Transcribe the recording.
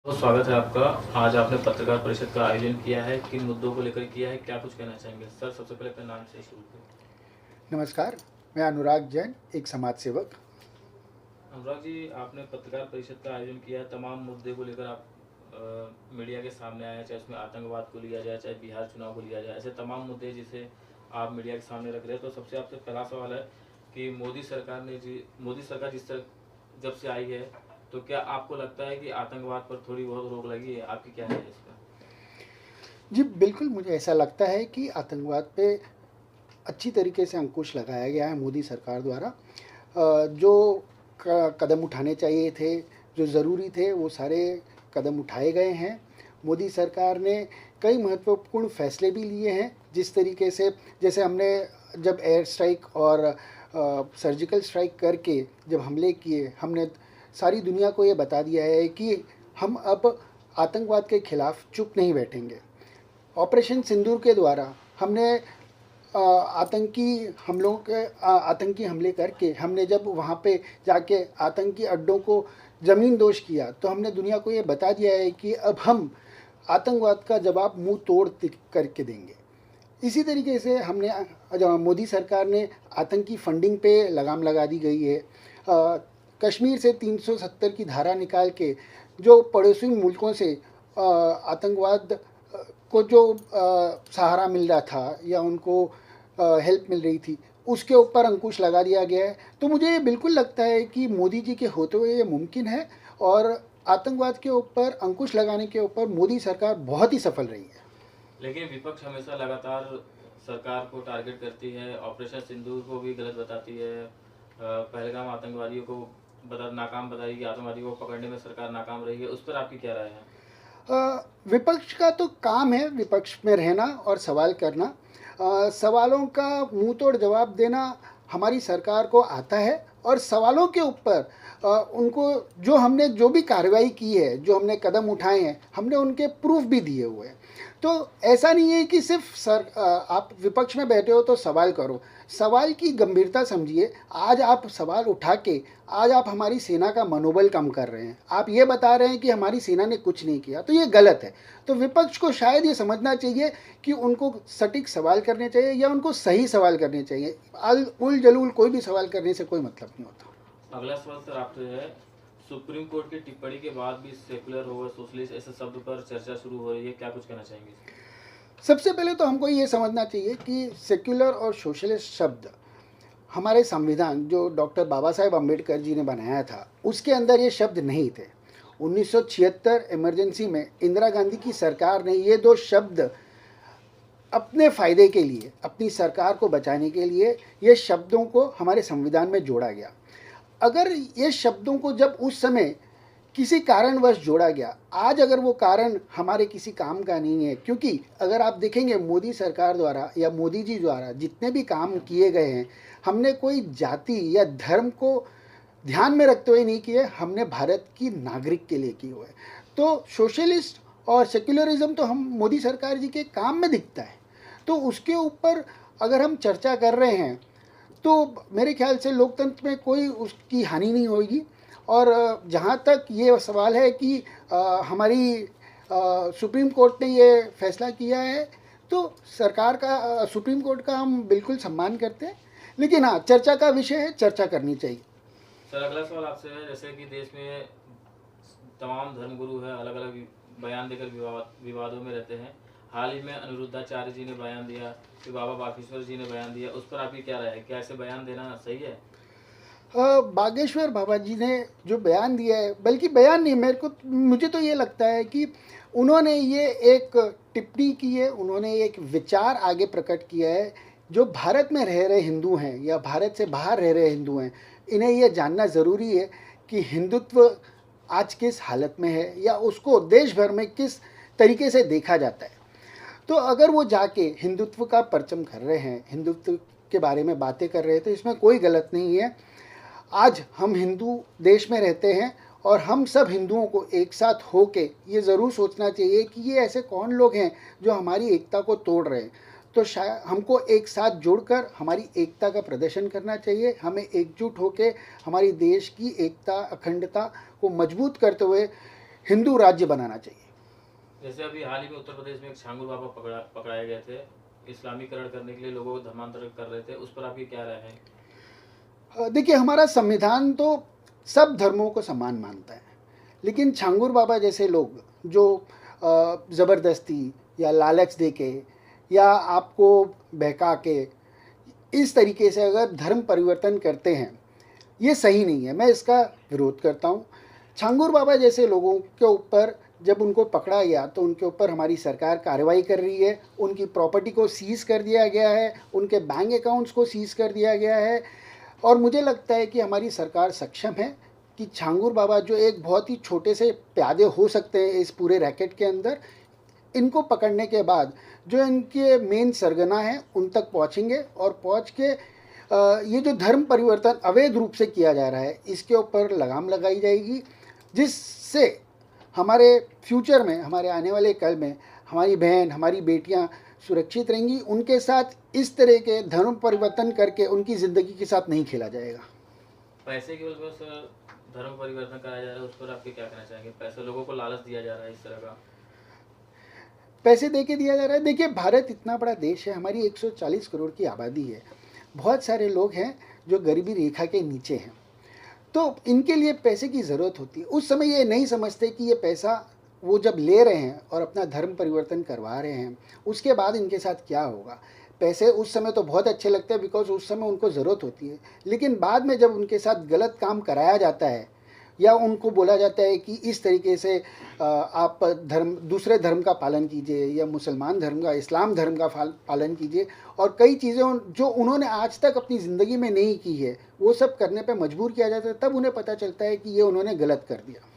बहुत स्वागत है आपका। आज आपने पत्रकार परिषद का आयोजन किया है, किन मुद्दों को लेकर किया है, क्या कुछ कहना चाहेंगे? सर, सबसे पहले अपने नाम से शुरू करें। नमस्कार, मैं अनुराग जैन, एक समाज सेवक। अनुराग जी, आपने पत्रकार परिषद का आयोजन किया है, तमाम मुद्दे को लेकर आप मीडिया के सामने आए हैं, चाहे उसमें आतंकवाद को लिया जाए, चाहे बिहार चुनाव को लिया जाए, ऐसे तमाम मुद्दे जिसे आप मीडिया के सामने रख रहे हैं। तो सबसे आपसे पहला सवाल है कि मोदी सरकार जिस तरह जब से आई है, तो क्या आपको लगता है कि आतंकवाद पर थोड़ी बहुत रोक लगी है? आपकी क्या है इस पर? जी, बिल्कुल मुझे ऐसा लगता है कि आतंकवाद पे अच्छी तरीके से अंकुश लगाया गया है मोदी सरकार द्वारा। जो कदम उठाने चाहिए थे, जो ज़रूरी थे, वो सारे कदम उठाए गए हैं। मोदी सरकार ने कई महत्वपूर्ण फैसले भी लिए हैं, जिस तरीके से जैसे हमने जब एयर स्ट्राइक और सर्जिकल स्ट्राइक करके जब हमले किए, हमने सारी दुनिया को ये बता दिया है कि हम अब आतंकवाद के खिलाफ चुप नहीं बैठेंगे। ऑपरेशन सिंदूर के द्वारा हमने आतंकी हमले करके हमने जब वहाँ पे जाके आतंकी अड्डों को ज़मीन दोष किया, तो हमने दुनिया को ये बता दिया है कि अब हम आतंकवाद का जवाब मुंह तोड़ करके देंगे। इसी तरीके से मोदी सरकार ने आतंकी फंडिंग पे लगाम लगा दी गई है। कश्मीर से 370 की धारा निकाल के जो पड़ोसी मुल्कों से आतंकवाद को जो सहारा मिल रहा था या उनको हेल्प मिल रही थी, उसके ऊपर अंकुश लगा दिया गया है। तो मुझे ये बिल्कुल लगता है कि मोदी जी के होते हुए ये मुमकिन है, और आतंकवाद के ऊपर अंकुश लगाने के ऊपर मोदी सरकार बहुत ही सफल रही है। लेकिन विपक्ष हमेशा लगातार सरकार को टारगेट करती है, ऑपरेशन सिंदूर को भी गलत बताती है, पहलगाम आतंकवादियों को नाकाम बताई कि आतंकवादियों को पकड़ने में सरकार नाकाम रही है। उस पर आपकी क्या राय है? विपक्ष का तो काम है विपक्ष में रहना और सवाल करना। सवालों का मुंह तोड़ जवाब देना हमारी सरकार को आता है, और सवालों के ऊपर उनको जो भी कार्रवाई की है, जो हमने कदम उठाए हैं, हमने उनके प्रूफ भी दिए हुए हैं। तो ऐसा नहीं है कि सिर्फ आप विपक्ष में बैठे हो तो सवाल करो। सवाल की गंभीरता समझिए। आज आप सवाल उठा के आज आप हमारी सेना का मनोबल कम कर रहे हैं। आप ये बता रहे हैं कि हमारी सेना ने कुछ नहीं किया, तो ये गलत है। तो विपक्ष को शायद ये समझना चाहिए कि उनको सटीक सवाल करने चाहिए या उनको सही सवाल करने चाहिए। उल जलूल कोई भी सवाल करने से कोई मतलब नहीं होता। अगला सवाल सर आपसे है, सुप्रीम कोर्ट की टिप्पणी के बाद भी सेकुलर और सोशलिस्ट ऐसे शब्द पर चर्चा शुरू हो रही है, क्या कुछ कहना चाहेंगे? सबसे पहले तो हमको ये समझना चाहिए कि सेक्युलर और सोशलिस्ट शब्द हमारे संविधान जो डॉक्टर बाबा साहेब अम्बेडकर जी ने बनाया था, उसके अंदर ये शब्द नहीं थे। 1976 इमरजेंसी में इंदिरा गांधी की सरकार ने ये दो शब्द अपने फ़ायदे के लिए, अपनी सरकार को बचाने के लिए, ये शब्दों को हमारे संविधान में जोड़ा गया। अगर ये शब्दों को जब उस समय किसी कारणवश जोड़ा गया, आज अगर वो कारण हमारे किसी काम का नहीं है, क्योंकि अगर आप देखेंगे मोदी सरकार द्वारा या मोदी जी द्वारा जितने भी काम किए गए हैं, हमने कोई जाति या धर्म को ध्यान में रखते हुए नहीं किए, हमने भारत की नागरिक के लिए किए हुए। तो सोशलिस्ट और सेक्युलरिज्म तो हम मोदी सरकार जी के काम में दिखता है, तो उसके ऊपर अगर हम चर्चा कर रहे हैं तो मेरे ख्याल से लोकतंत्र में कोई उसकी हानि नहीं होगी। और जहाँ तक ये सवाल है कि हमारी सुप्रीम कोर्ट ने ये फैसला किया है, तो सरकार का सुप्रीम कोर्ट का हम बिल्कुल सम्मान करते हैं, लेकिन हाँ, चर्चा का विषय है, चर्चा करनी चाहिए। सर, अगला सवाल आपसे है, जैसे कि देश में तमाम धर्मगुरु हैं, अलग अलग बयान देकर विवादों में रहते हैं। हाल ही में अनिरुद्धाचार्य जी ने बयान दिया, फिर बाबा बागेश्वर जी ने बयान दिया, उस पर आपकी क्या राय है? क्या ऐसे बयान देना सही है? बागेश्वर बाबा जी ने जो बयान दिया है, बल्कि बयान नहीं, मुझे तो ये लगता है कि उन्होंने ये एक टिप्पणी की है, उन्होंने एक विचार आगे प्रकट किया है। जो भारत में रह रहे हिंदू हैं या भारत से बाहर रह रहे हिंदू हैं, इन्हें यह जानना ज़रूरी है कि हिंदुत्व आज किस हालत में है या उसको देश भर में किस तरीके से देखा जाता है। तो अगर वो जाके हिंदुत्व का परचम कर रहे हैं, हिंदुत्व के बारे में बातें कर रहे हैं, तो इसमें कोई गलत नहीं है। आज हम हिंदू देश में रहते हैं, और हम सब हिंदुओं को एक साथ होके ये ज़रूर सोचना चाहिए कि ये ऐसे कौन लोग हैं जो हमारी एकता को तोड़ रहे हैं। तो शायद हमको एक साथ जुड़कर हमारी एकता का प्रदर्शन करना चाहिए। हमें एकजुट होकर हमारी देश की एकता, अखंडता को मजबूत करते हुए हिंदू राज्य बनाना चाहिए। जैसे अभी हाल ही में उत्तर प्रदेश में एक छांगुर बाबा पकड़ाए गए थे, इस्लामीकरण करने के लिए लोगों को धर्मांतरित कर रहे थे, उस पर आपकी क्या राय है? देखिए, हमारा संविधान तो सब धर्मों को समान मानता है, लेकिन छांगुर बाबा जैसे लोग जो ज़बरदस्ती या लालच देके या आपको बहका के इस तरीके से अगर धर्म परिवर्तन करते हैं, ये सही नहीं है। मैं इसका विरोध करता हूँ। छांगुर बाबा जैसे लोगों के ऊपर जब उनको पकड़ा गया तो उनके ऊपर हमारी सरकार कार्रवाई कर रही है, उनकी प्रॉपर्टी को सीज़ कर दिया गया है, उनके बैंक अकाउंट्स को सीज़ कर दिया गया है। और मुझे लगता है कि हमारी सरकार सक्षम है कि छांगुर बाबा जो एक बहुत ही छोटे से प्यादे हो सकते हैं इस पूरे रैकेट के अंदर, इनको पकड़ने के बाद जो इनके मेन सरगना हैं उन तक पहुंचेंगे और पहुंच के ये जो धर्म परिवर्तन अवैध रूप से किया जा रहा है इसके ऊपर लगाम लगाई जाएगी, जिससे हमारे फ्यूचर में, हमारे आने वाले कल में हमारी बहन, हमारी बेटियां सुरक्षित रहेंगी। उनके साथ इस तरह के धर्म परिवर्तन करके उनकी ज़िंदगी के साथ नहीं खेला जाएगा। पैसे की वजह से धर्म परिवर्तन कराया जा रहा है, उस पर आपके क्या कहना चाहेंगे? पैसे लोगों को लालच दिया जा रहा है इस तरह का, पैसे दे के दिया जा रहा है। देखिए, भारत इतना बड़ा देश है, हमारी 140 करोड़ की आबादी है, बहुत सारे लोग हैं जो गरीबी रेखा के नीचे हैं, तो इनके लिए पैसे की ज़रूरत होती है। उस समय ये नहीं समझते कि ये पैसा वो जब ले रहे हैं और अपना धर्म परिवर्तन करवा रहे हैं, उसके बाद इनके साथ क्या होगा। पैसे उस समय तो बहुत अच्छे लगते हैं बिकॉज उस समय उनको ज़रूरत होती है, लेकिन बाद में जब उनके साथ गलत काम कराया जाता है या उनको बोला जाता है कि इस तरीके से आप दूसरे धर्म का पालन कीजिए या मुसलमान धर्म का, इस्लाम धर्म का पालन कीजिए, और कई चीज़ें जो उन्होंने आज तक अपनी ज़िंदगी में नहीं की है वो सब करने पे मजबूर किया जाता है, तब उन्हें पता चलता है कि ये उन्होंने गलत कर दिया।